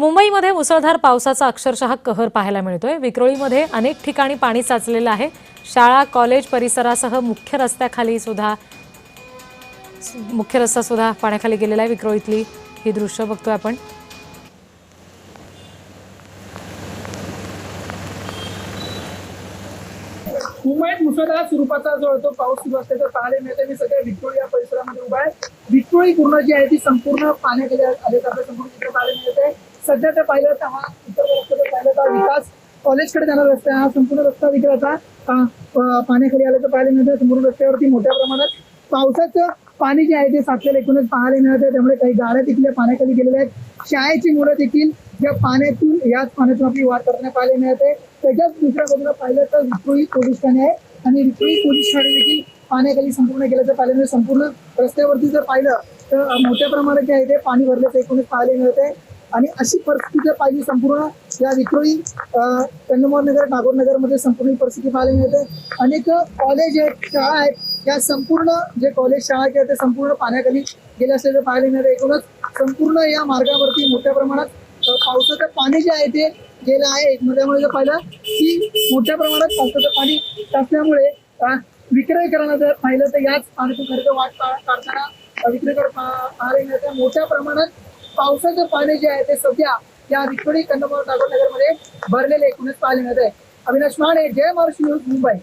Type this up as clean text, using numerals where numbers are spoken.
मुंबईमध्ये मुसळधार पावसाचा अक्षरशः कहर पाहायला मिळतोय। विक्रोळीमध्ये अनेक ठिकाणी पाणी साचलेलं आहे। शाळा कॉलेज परिसरासह मुख्य रस्ता सुद्धा पाण्याखाली गेलेला आहे। विक्रोळीतली ही दृश्य बघतोय आपण। मुंबईत मुसळधार स्वरूपाचा जो तो पाऊस सुरू असल्याचं पाहायला मिळतं। मी सध्या विक्रोळी या परिसरामध्ये उभा आहे। विक्रोळी पूर्ण जी आहे ती संपूर्ण पाण्याखाली आल्याचं संपूर्ण चित्र पाहायला मिळते। सध्या ते पाहिलं तर हा उत्तर रस्त्याचा पाहिलं तर विकास कॉलेजकडे जाणारा रस्ता हा संपूर्ण रस्ता विक्राचा पाण्याखाली आल्याचं पाहायला मिळतं। संपूर्ण रस्त्यावरती मोठ्या प्रमाणात पावसाचं पाणी जे आहे ते साचलेलं एकूणच पाहायला मिळतं। त्यामुळे काही गाड्या देखील पाण्याखाली गेलेल्या आहेत। शाळेची मुलं देखील या याच पाण्यातून आपली वाट करताना पाहायला मिळते। त्याच्याच दुसऱ्या बाजूला पाहिलं तर विक्रोळी पोलीस ठाणे आहे आणि विक्रोळी पोलीस ठाणे देखील पाण्याखाली संपूर्ण गेल्याचं पाहायला मिळतं। संपूर्ण रस्त्यावरती जर पाहिलं तर मोठ्या प्रमाणात जे आहे ते पाणी भरल्याचं एकूणच पाहायला मिळते। आणि अशी परिस्थिती जर पाहिजे संपूर्ण या विक्रोळी कन्नमोहर नगर टागोर नगर मध्ये संपूर्ण परिस्थिती पाहायला मिळते। अनेक कॉलेज आहेत शाळा आहेत या संपूर्ण जे कॉलेज शाळा आहेत ते संपूर्ण पाण्याखाली गेले असल्याचं पाहायला मिळते। एकूणच संपूर्ण या मार्गावरती मोठ्या प्रमाणात पावसाचं पाणी जे आहे ते गेलं आहे। त्यामुळे जर पाहिलं की मोठ्या प्रमाणात पावसाचं पाणी असल्यामुळे विक्रय करण्याचं जर पाहिलं तर याच पाण्यातून खर्च वाट काढताना विक्रेकर पाहायला मिळते। मोठ्या प्रमाणात पावसाचं पाणी जे आहे ते सध्या या विक्रोळी कन्नमोहर टागोर नगरमध्ये भरलेले एकूणच पाहायला मिळत आहे। अविनाश माने, जय महाराष्ट्र न्यूज, मुंबई।